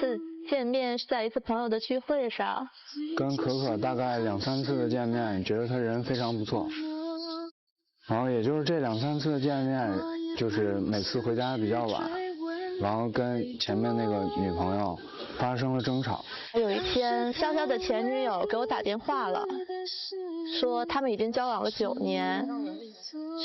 次见面是在一次朋友的聚会上，跟可可大概2、3次的见面，觉得他人非常不错。然后也就是这2、3次的见面，就是每次回家比较晚，然后跟前面那个女朋友发生了争吵。有一天，潇潇的前女友给我打电话了，说他们已经交往了9年，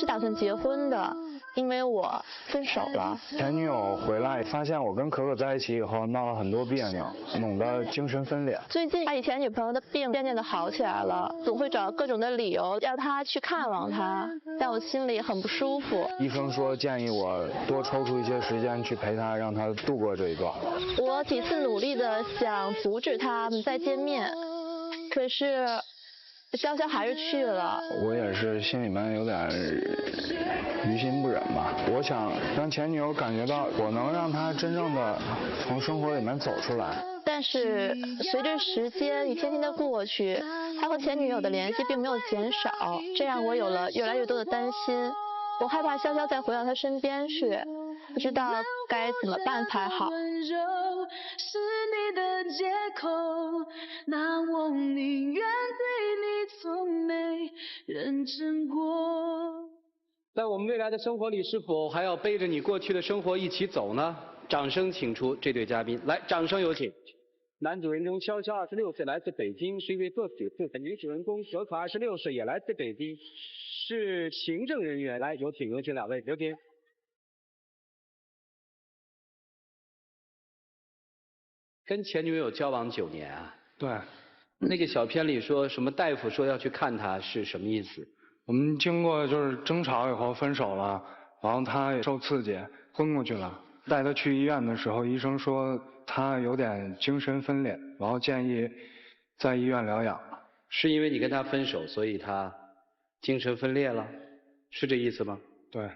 是打算结婚的，因为我分手了。前女友回来发现我跟可可在一起以后，闹了很多别扭，弄得精神分裂。最近他以前女朋友的病渐渐的好起来了，总会找各种的理由让他去看望她，但我心里很不舒服。医生说建议我多抽出一些时间去陪她，让她度过这一段。我几次努力的想阻止他们再见面，可是潇潇还是去了。我也是心里面有点于心不忍吧。我想让前女友感觉到我能让她真正的从生活里面走出来。但是随着时间一天天的过去，他和前女友的联系并没有减少，这让我有了越来越多的担心。我害怕潇潇再回到他身边去，不知道该怎么办才好。是你的借口，那我宁愿对你从没认真过。在我们未来的生活里，是否还要背着你过去的生活一起走呢？掌声请出这对嘉宾，来，掌声有请。男主人公潇潇26岁，来自北京，是一位作曲父；女主人公可可26岁，也来自北京，是行政人员。来，有请2位，有请。跟前女友交往9年啊？对。那个小片里说什么大夫说要去看她是什么意思？我们经过就是争吵以后分手了，然后他也受刺激昏过去了。带他去医院的时候，医生说他有点精神分裂，然后建议在医院疗养。是因为你跟他分手，所以他精神分裂了，是这意思吗？对。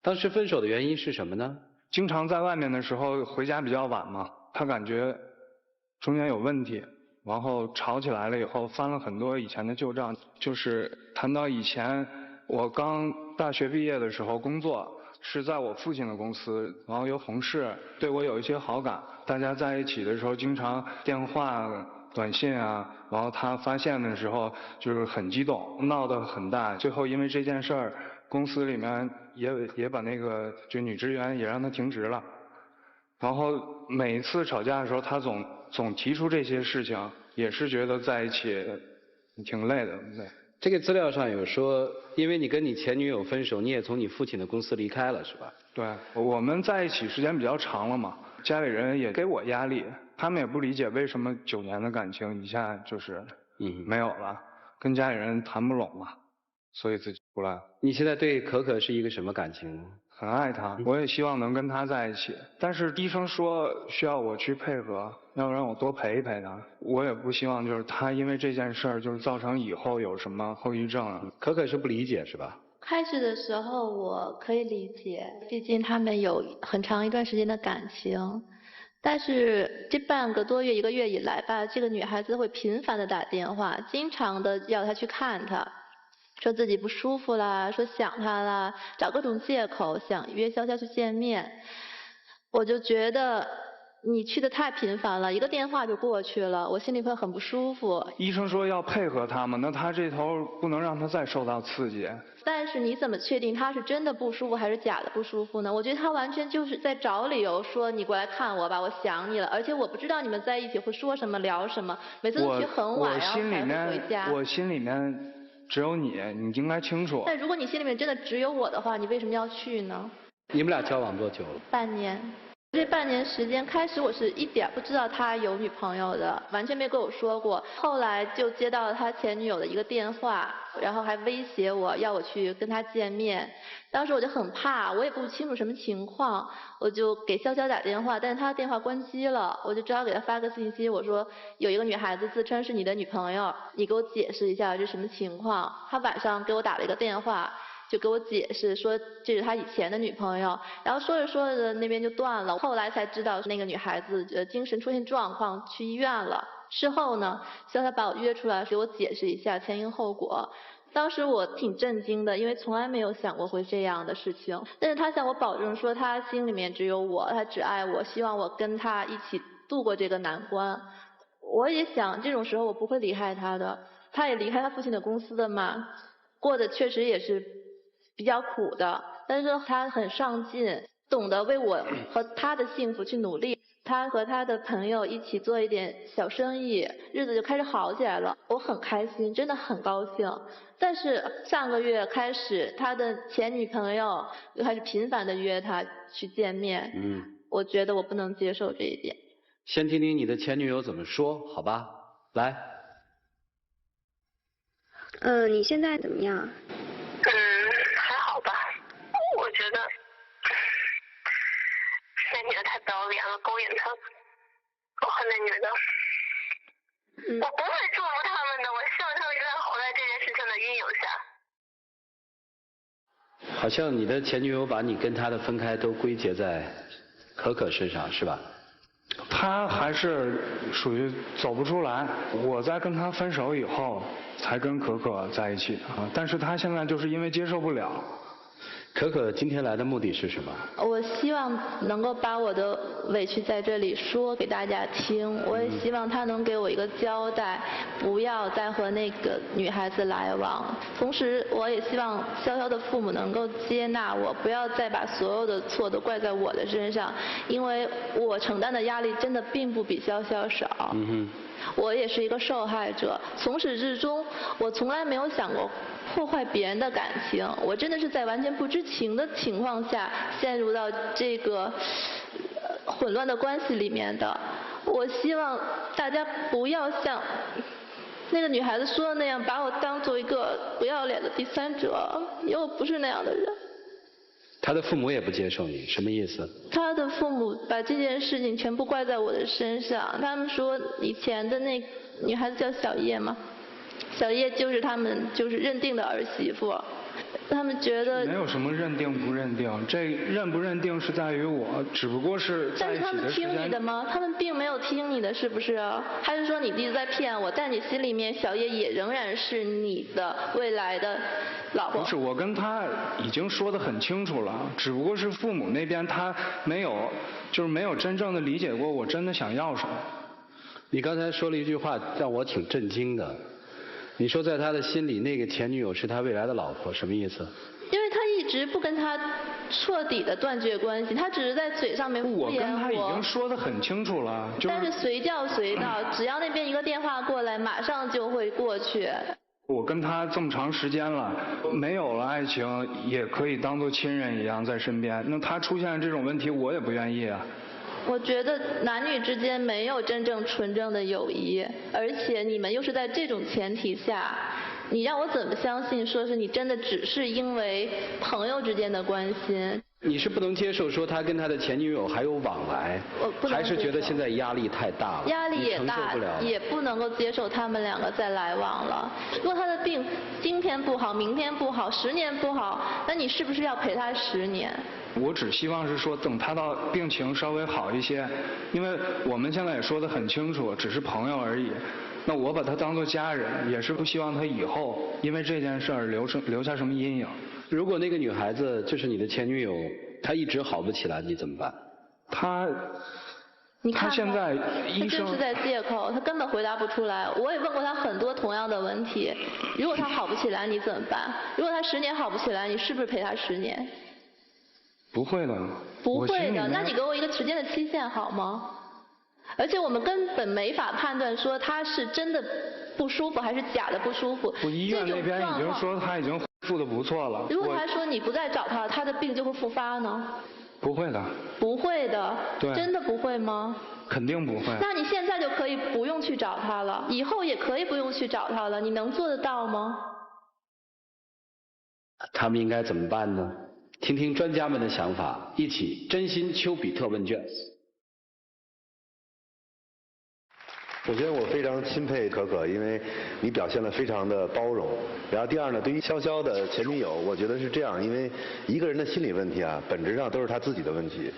当时分手的原因是什么呢？经常在外面的时候回家比较晚嘛，他感觉中间有问题，然后吵起来了以后翻了很多以前的旧账，就是谈到以前我刚大学毕业的时候工作是在我父亲的公司，然后有同事对我有一些好感，大家在一起的时候经常电话短信啊，然后他发现的时候就是很激动，闹得很大，最后因为这件事儿公司里面也把那个就女职员也让他停职了。然后每一次吵架的时候他总提出这些事情，也是觉得在一起挺累的。对。这个资料上有说，因为你跟你前女友分手，你也从你父亲的公司离开了，是吧？对，我们在一起时间比较长了嘛，家里人也给我压力，他们也不理解为什么9年的感情一下就是没有了，跟家里人谈不拢嘛，所以自己出来了。你现在对可可是一个什么感情呢？很爱她，我也希望能跟她在一起，但是医生说需要我去配合，要让我多陪一陪她。我也不希望就是她因为这件事儿就是造成以后有什么后遗症啊。可可是不理解是吧？开始的时候我可以理解，毕竟他们有很长一段时间的感情，但是这半个多月1个月以来吧，这个女孩子会频繁的打电话，经常的要他去看她，说自己不舒服啦，说想他啦，找各种借口想约潇潇去见面。我就觉得你去的太频繁了，1个电话就过去了，我心里会很不舒服。医生说要配合他嘛，那他这头不能让他再受到刺激。但是你怎么确定他是真的不舒服还是假的不舒服呢？我觉得他完全就是在找理由说你过来看我吧，我想你了，而且我不知道你们在一起会说什么聊什么，每次都去很晚然后才会回家。我心里面只有你应该清楚。但如果你心里面真的只有我的话，你为什么要去呢？你们俩交往多久了？半年。这半年时间，开始我是一点不知道他有女朋友的，完全没跟我说过。后来就接到了他前女友的一个电话，然后还威胁我要我去跟他见面。当时我就很怕，我也不清楚什么情况，我就给潇潇打电话，但是他的电话关机了，我就只好给他发个信息，我说有一个女孩子自称是你的女朋友，你给我解释一下这什么情况。他晚上给我打了一个电话，就给我解释说这是他以前的女朋友，然后说着说着那边就断了。后来才知道那个女孩子精神出现状况去医院了。事后呢，潇潇把我约出来给我解释一下前因后果。当时我挺震惊的，因为从来没有想过会这样的事情。但是他向我保证说他心里面只有我，他只爱我，希望我跟他一起度过这个难关。我也想这种时候我不会离开他的，他也离开他父亲的公司的嘛，过得确实也是比较苦的，但是他很上进，懂得为我和他的幸福去努力。他和他的朋友一起做一点小生意，日子就开始好起来了，我很开心，真的很高兴。但是上个月开始，他的前女朋友就开始频繁的约他去见面，我觉得我不能接受这一点。先听听你的前女友怎么说，好吧？来。你现在怎么样？还好吧，我觉得那女的太不要脸了，勾引他，我恨那女的。我不会祝福他们的，我希望他们永远活在这件事情的阴影下。好像你的前女友把你跟他的分开都归结在可可身上，是吧？他还是属于走不出来，我在跟他分手以后才跟可可在一起啊，但是他现在就是因为接受不了。可可今天来的目的是什么？我希望能够把我的委屈在这里说给大家听，我也希望他能给我一个交代，不要再和那个女孩子来往。同时我也希望潇潇的父母能够接纳我，不要再把所有的错都怪在我的身上，因为我承担的压力真的并不比潇潇少。我也是一个受害者，从始至终我从来没有想过破坏别人的感情，我真的是在完全不知情的情况下陷入到这个混乱的关系里面的。我希望大家不要像那个女孩子说的那样，把我当做一个不要脸的第三者，因为我不是那样的人。他的父母也不接受你，什么意思？他的父母把这件事情全部怪在我的身上，他们说以前的那女孩子叫小叶嘛，小叶就是他们就是认定的儿媳妇，他们觉得没有什么认定不认定，这认不认定是在于我，只不过是在一起的时间。但是他们听你的吗？他们并没有听你的，是不是啊？还是说你一直在骗我？但你心里面小叶也仍然是你的未来的老婆？不是，我跟他已经说得很清楚了，只不过是父母那边他没有，就是没有真正的理解过我真的想要什么。你刚才说了一句话让我挺震惊的，你说在他的心里那个前女友是他未来的老婆，什么意思？因为他一直不跟他彻底的断绝关系，他只是在嘴上面敷衍我跟他已经说得很清楚了，但是随叫随到，只要那边一个电话过来，马上就会过去。我跟他这么长时间了，没有了爱情，也可以当做亲人一样在身边。那他出现这种问题，我也不愿意啊。我觉得男女之间没有真正纯正的友谊，而且你们又是在这种前提下，你让我怎么相信说是你真的只是因为朋友之间的关心？你是不能接受说他跟他的前女友还有往来，我不能还是觉得现在压力太大了，压力也大，也不能够接受他们两个再来往了。如果他的病今天不好，明天不好，10年不好，那你是不是要陪他10年？我只希望是说等他到病情稍微好一些，因为我们现在也说得很清楚，只是朋友而已。那我把他当作家人，也是不希望他以后因为这件事儿留下什么阴影。如果那个女孩子就是你的前女友，她一直好不起来，你怎么办？你看他现在医生他就是在借口，他根本回答不出来。我也问过他很多同样的问题，如果他好不起来你怎么办？如果他10年好不起来，你是不是陪他10年？不会的。不会的，那你给我一个时间的期限好吗？而且我们根本没法判断说他是真的不舒服还是假的不舒服。医院那边已经说他已经恢复得不错了。如果他说你不再找他，他的病就会复发呢？不会的。不会的。对。真的不会吗？肯定不会。那你现在就可以不用去找他了，以后也可以不用去找他了，你能做得到吗？他们应该怎么办呢？听听专家们的想法，一起真心丘比特问卷。首先，我非常钦佩可可，因为你表现得非常的包容。然后第二呢，对于潇潇的前女友，我觉得是这样，因为一个人的心理问题啊，本质上都是他自己的问题。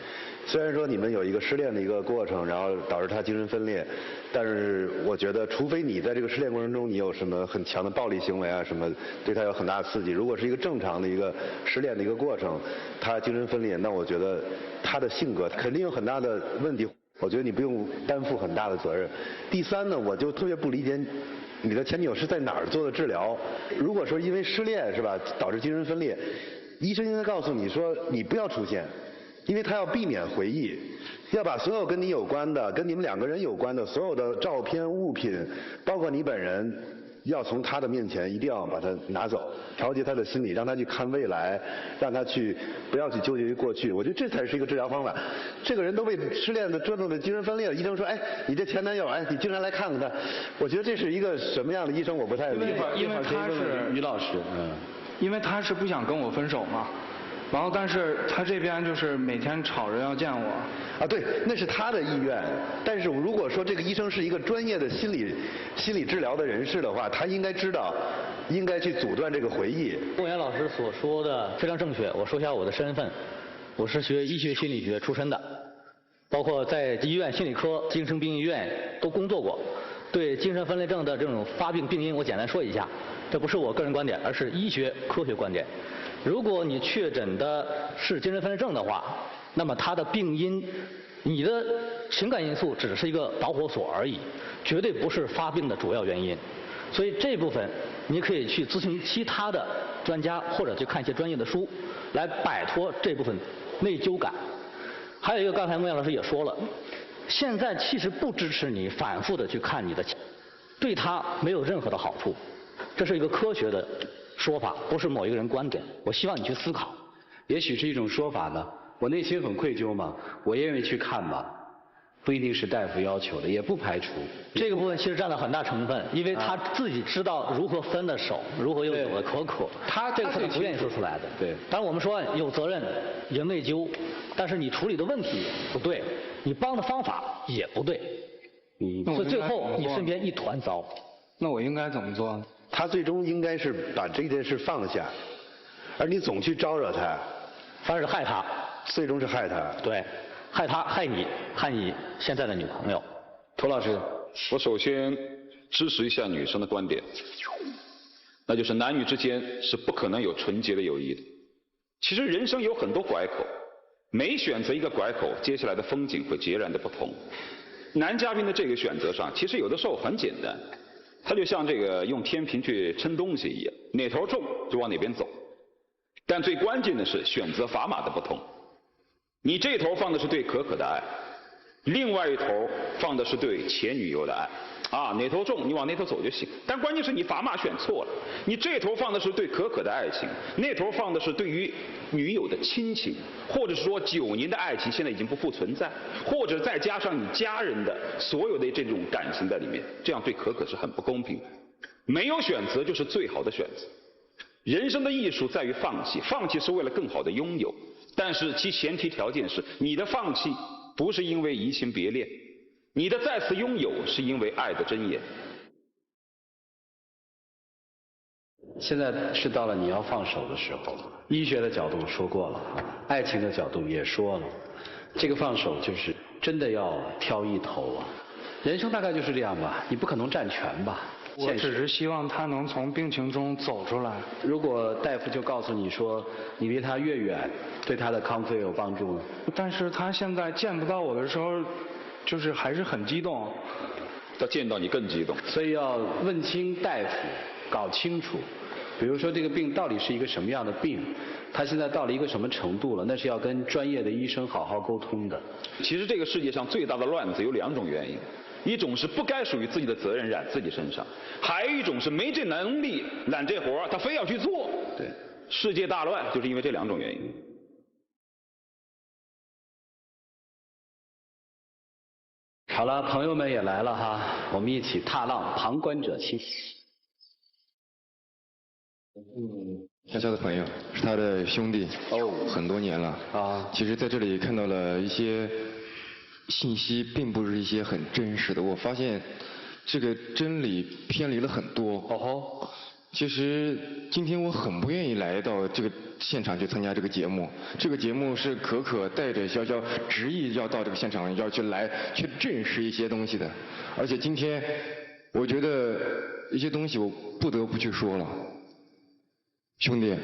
虽然说你们有一个失恋的一个过程，然后导致他精神分裂，但是我觉得，除非你在这个失恋过程中你有什么很强的暴力行为啊什么，对他有很大的刺激。如果是一个正常的一个失恋的一个过程，他精神分裂，那我觉得他的性格肯定有很大的问题。我觉得你不用担负很大的责任。第三呢，我就特别不理解你的前女友是在哪儿做的治疗。如果说因为失恋是吧导致精神分裂，医生应该告诉你说你不要出现，因为他要避免回忆，要把所有跟你有关的、跟你们两个人有关的所有的照片、物品，包括你本人，要从他的面前一定要把它拿走，调节他的心理，让他去看未来，让他去不要去纠结于过去。我觉得这才是一个治疗方法。这个人都被失恋的折腾的精神分裂了，医生说，哎，你这前男友，哎，你经常来看看他。我觉得这是一个什么样的医生，我不太理解。因为他是于老师，因为他是不想跟我分手嘛。然后，但是他这边就是每天吵着要见我。啊，对，那是他的意愿。但是如果说这个医生是一个专业的心理治疗的人士的话，他应该知道，应该去阻断这个回忆。孟岩老师所说的非常正确。我说一下我的身份，我是学医学心理学出身的，包括在医院心理科、精神病医院都工作过。对精神分裂症的这种发病病因，我简单说一下，这不是我个人观点，而是医学科学观点。如果你确诊的是精神分裂症的话，那么它的病因，你的情感因素只是一个导火索而已，绝对不是发病的主要原因。所以这部分你可以去咨询其他的专家，或者去看一些专业的书，来摆脱这部分内疚感。还有一个，刚才孟岩老师也说了，现在其实不支持你反复的去看你的，对他没有任何的好处，这是一个科学的说法，不是某一个人观点。我希望你去思考。也许是一种说法呢，我内心很愧疚嘛，我愿意去看嘛，不一定是大夫要求的，也不排除。这个部分其实占了很大成分，因为他自己知道如何分的手，如何又走的可可，这个是不愿意说出来的。对。当然我们说有责任也内疚，但是你处理的问题不对，你帮的方法也不对，所以最后你身边一团糟。那我应该怎么做呢？他最终应该是把这件事放下，而你总去招惹他，反而是害他。最终是害他。对，害他，害你，害你现在的女朋友。涂老师，我首先支持一下女生的观点，那就是男女之间是不可能有纯洁的友谊的。其实人生有很多拐口，每选择一个拐口，接下来的风景会截然的不同。男嘉宾的这个选择上，其实有的时候很简单，他就像这个用天平去称东西一样，哪头重就往哪边走。但最关键的是选择砝码的不同，你这头放的是对可可的爱，另外一头放的是对前女友的爱，哪头重你往哪头走就行。但关键是你砝码选错了，你这头放的是对可可的爱情，那头放的是对于女友的亲情，或者说9年的爱情现在已经不复存在，或者再加上你家人的所有的这种感情在里面，这样对可可是很不公平的。没有选择就是最好的选择。人生的艺术在于放弃，放弃是为了更好的拥有，但是其前提条件是你的放弃不是因为移情别恋，你的再次拥有是因为爱的箴言。现在是到了你要放手的时候。医学的角度说过了，爱情的角度也说了，这个放手就是真的要挑一头啊。人生大概就是这样吧，你不可能占全吧。我只是希望他能从病情中走出来。如果大夫就告诉你说，你离他越远，对他的康复有帮助。但是他现在见不到我的时候，就是还是很激动。他见到你更激动。所以要问清大夫，搞清楚。比如说这个病到底是一个什么样的病，他现在到了一个什么程度了，那是要跟专业的医生好好沟通的。其实这个世界上最大的乱子有2种原因。一种是不该属于自己的责任揽自己身上，还有一种是没这能力揽这活他非要去做。对，世界大乱就是因为这2种原因。好了，朋友们也来了哈，我们一起踏浪，旁观者清。潇潇的朋友是他的兄弟，很多年了。其实在这里看到了一些信息并不是一些很真实的，我发现这个真理偏离了很多。其实今天我很不愿意来到这个现场去参加这个节目。这个节目是可可带着潇潇执意要到这个现场要去证实一些东西的。而且今天我觉得一些东西我不得不去说了。兄弟，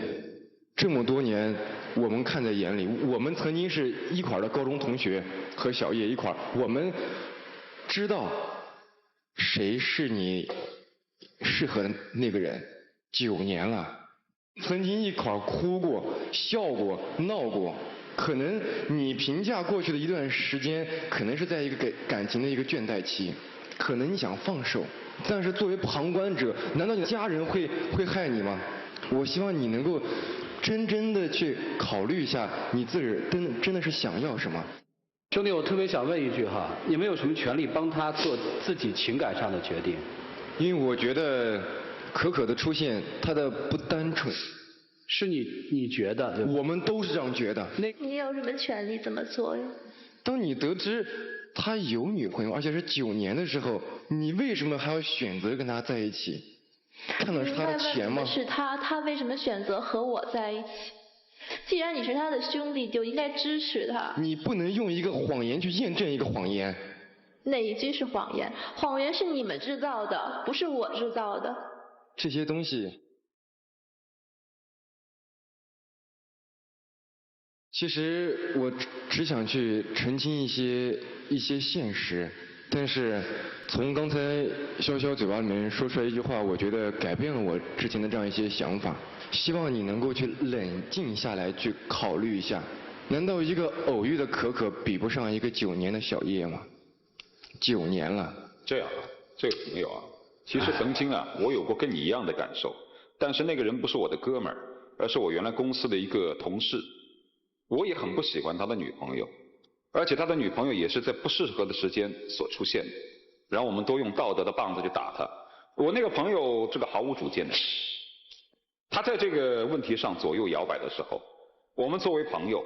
这么多年我们看在眼里，我们曾经是一块的高中同学，和小叶一块，我们知道谁是你适合的那个人。9年了，曾经一块哭过、笑过、闹过。可能你评价过去的一段时间，可能是在一个感情的一个倦怠期，可能你想放手，但是作为旁观者，难道你的家人会害你吗？我希望你能够真的去考虑一下，你自己真的是想要什么。兄弟，我特别想问一句哈，你们有什么权利帮他做自己情感上的决定？因为我觉得可可的出现，她的不单纯。是你觉得？对吧？我们都是这样觉得。你有什么权利这么做呀？当你得知他有女朋友，而且是9年的时候，你为什么还要选择跟他在一起？看的是他的钱吗？是他为什么选择和我在一起？既然你是他的兄弟，就应该支持他。你不能用一个谎言去验证一个谎言。哪一句是谎言？谎言是你们制造的，不是我制造的。这些东西。其实我只想去澄清一些现实，但是从刚才潇潇嘴巴里面说出来一句话，我觉得改变了我之前的这样一些想法。希望你能够去冷静下来，去考虑一下，难道一个偶遇的可可比不上一个9年的小叶吗？9年了。这样，这个朋友啊，其实曾经啊，我有过跟你一样的感受，但是那个人不是我的哥们儿，而是我原来公司的一个同事。我也很不喜欢他的女朋友，而且他的女朋友也是在不适合的时间所出现的，然后我们都用道德的棒子去打他。我那个朋友这个毫无主见的，他在这个问题上左右摇摆的时候，我们作为朋友，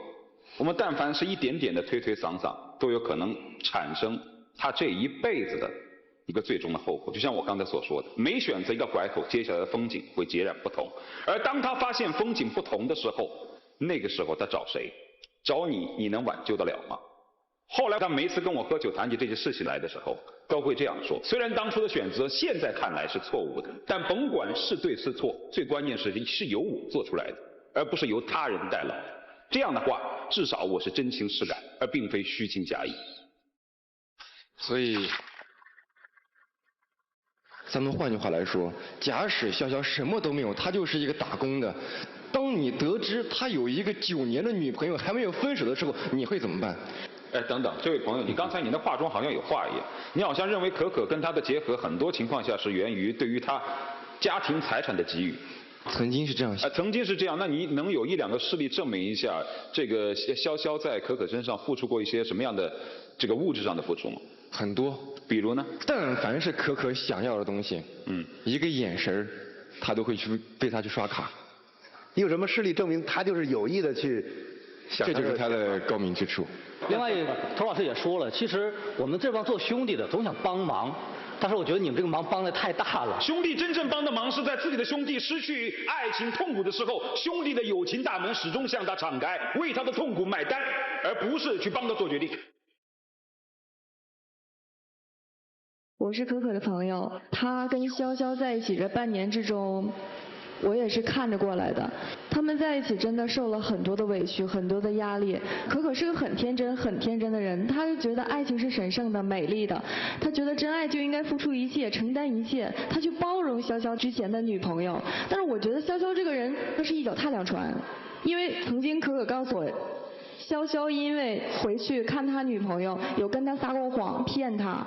我们但凡是一点点的推推搡搡，都有可能产生他这一辈子的一个最终的后果。就像我刚才所说的，每选择一个拐口，接下来的风景会截然不同。而当他发现风景不同的时候，那个时候他找谁？找你，你能挽救得了吗？后来他每一次跟我喝酒谈起这些事情来的时候，都会这样说：虽然当初的选择现在看来是错误的，但甭管是对是错，最关键是由我做出来的，而不是由他人代劳。这样的话，至少我是真情实感，而并非虚情假意。所以，咱们换句话来说，假使潇潇什么都没有，他就是一个打工的。当你得知他有一个9年的女朋友还没有分手的时候，你会怎么办？哎，等等，这位朋友，你刚才你的话中好像有话一样，你好像认为可可跟他的结合很多情况下是源于对于他家庭财产的给予。曾经是这样想。曾经是这样，那你能有1、2个事例证明一下，这个潇潇在可可身上付出过一些什么样的这个物质上的付出吗？很多。比如呢？但凡是可可想要的东西，一个眼神他都会去为他去刷卡。你有什么事例证明他就是有意的去想？这就是他的高明之处。另外，头老师也说了，其实我们这帮做兄弟的总想帮忙，但是我觉得你们这个忙帮得太大了。兄弟真正帮的忙是在自己的兄弟失去爱情痛苦的时候，兄弟的友情大门始终向他敞开，为他的痛苦买单，而不是去帮他做决定。我是可可的朋友，他跟潇潇在一起这半年之中，我也是看着过来的。他们在一起真的受了很多的委屈，很多的压力。可可是个很天真的人，他就觉得爱情是神圣的、美丽的，他觉得真爱就应该付出一切、承担一切，他去包容潇潇之前的女朋友。但是我觉得潇潇这个人，他是一脚踏两船，因为曾经可可告诉我，潇潇因为回去看他女朋友，有跟他撒过谎，骗他。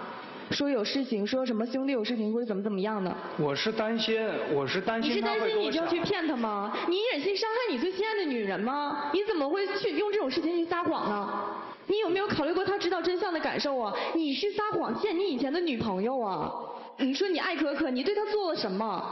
说有事情，说什么兄弟有事情或者怎么样的。我是担心你是担心你就要去骗他吗？你忍心伤害你最心爱的女人吗？你怎么会去用这种事情去撒谎呢？你有没有考虑过他知道真相的感受啊？你是撒谎骗你以前的女朋友啊？你说你爱可可，你对他做了什么？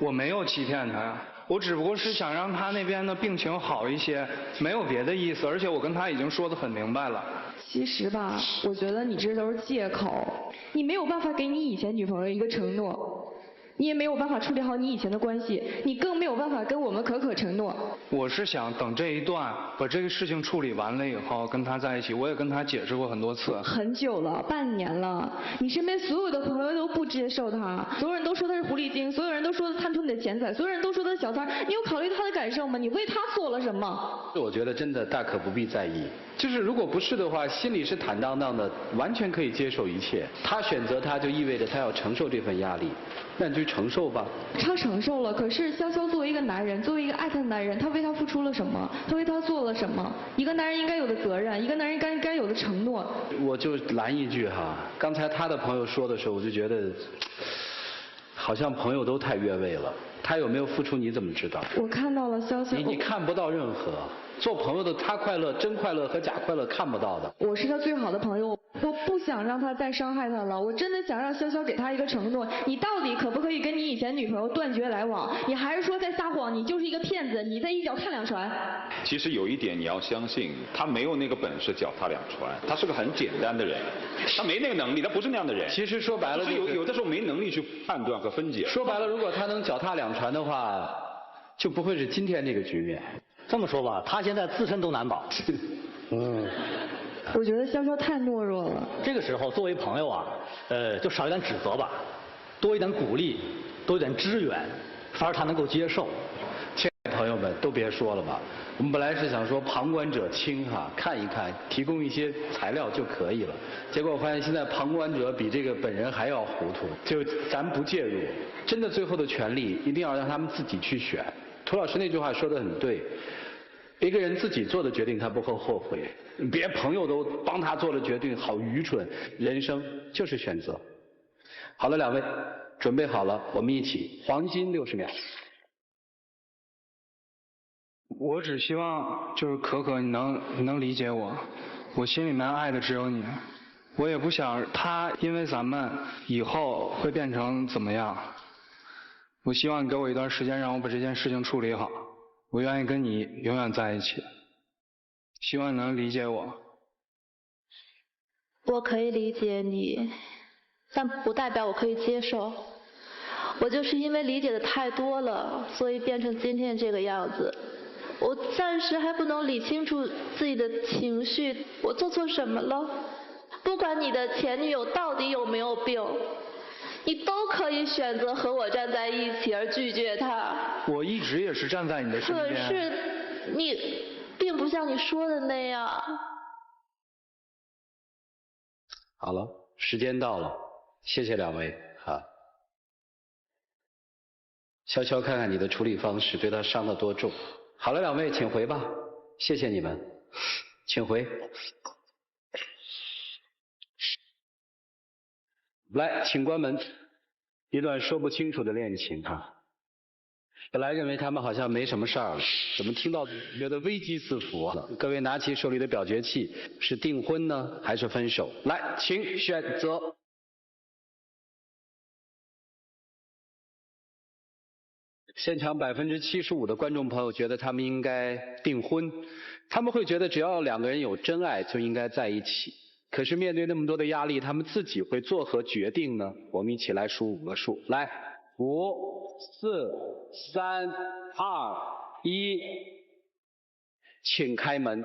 我没有欺骗他呀，我只不过是想让他那边的病情好一些，没有别的意思，而且我跟他已经说得很明白了。其实吧，我觉得你这都是借口，你没有办法给你以前女朋友一个承诺，你也没有办法处理好你以前的关系，你更没有办法跟我们可可承诺。我是想等这一段把这个事情处理完了以后跟他在一起，我也跟他解释过很多次。很久了，半年了，你身边所有的朋友都不接受他，所有人都说他是狐狸精，所有人都说他贪图你的钱财，所有人都说他是小三，你有考虑他的感受吗？你为他做了什么？我觉得真的大可不必在意，就是如果不是的话，心里是坦荡荡的，完全可以接受一切。他选择他就意味着他要承受这份压力，那你就承受吧。他承受了，可是潇潇作为一个男人，作为一个爱他的男人，他为他付出了什么？他为他做了什么？一个男人应该有的责任，一个男人该有的承诺。我就拦一句哈，刚才他的朋友说的时候，我就觉得好像朋友都太越位了。他有没有付出你怎么知道？我看到了潇潇。你看不到任何。做朋友的他快乐，真快乐和假快乐看不到的。我是他最好的朋友，我不想让他再伤害他了。我真的想让潇潇给他一个承诺，你到底可不可以跟你以前女朋友断绝来往？你还是说在撒谎？你就是一个骗子，你在一脚踏两船。其实有一点你要相信，他没有那个本事脚踏两船，他是个很简单的人，他没那个能力，他不是那样的人。其实说白了，有的时候没能力去判断和分解。说白了，如果他能脚踏两船的话，就不会是今天这个局面。这么说吧，他现在自身都难保。我觉得潇潇太懦弱了。这个时候，作为朋友啊，就少一点指责吧，多一点鼓励，多一点支援，反而他能够接受。亲爱的朋友们，都别说了吧。我们本来是想说旁观者清哈，看一看，提供一些材料就可以了。结果我发现现在旁观者比这个本人还要糊涂，就咱不介入。真的最后的权利一定要让他们自己去选。涂老师那句话说得很对，一个人自己做的决定他不会后悔，别朋友都帮他做了决定，好愚蠢。人生就是选择。好了，两位准备好了，我们一起黄金60秒。我只希望就是可可你能理解我，我心里面爱的只有你，我也不想他因为咱们以后会变成怎么样。我希望你给我一段时间，让我把这件事情处理好。我愿意跟你永远在一起，希望你能理解我。我可以理解你，但不代表我可以接受。我就是因为理解的太多了，所以变成今天这个样子。我暂时还不能理清楚自己的情绪，我做错什么了？不管你的前女友到底有没有病，你都可以选择和我站在一起而拒绝他。我一直也是站在你的身边。可是你并不像你说的那样。好了，时间到了，谢谢两位哈。悄悄看看你的处理方式对他伤得多重。好了，两位请回吧，谢谢你们，请回。来，请关门。一段说不清楚的恋情啊！本来认为他们好像没什么事儿了，怎么听到觉得危机四伏啊？各位拿起手里的表决器，是订婚呢，还是分手？来，请选择。现场75%的观众朋友觉得他们应该订婚，他们会觉得只要两个人有真爱就应该在一起。可是面对那么多的压力，他们自己会作何决定呢？我们一起来数5个数，来，5、4、3、2、1，请开门。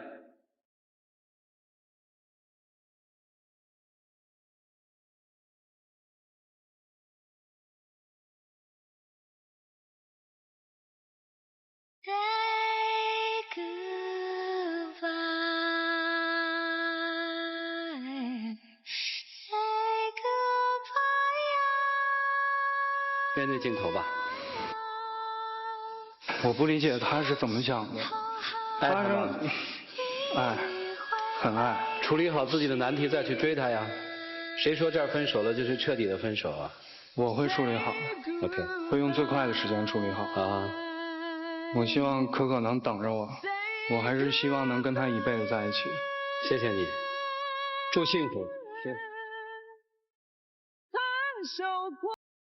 面对镜头吧。我不理解他是怎么想的。爱他吗？爱，很爱。处理好自己的难题再去追他呀。谁说这儿分手了就是彻底的分手啊？我会处理好的。OK。会用最快的时间处理好。啊。我希望可可能等着我，我还是希望能跟他一辈子在一起。谢谢你，祝幸福。谢谢。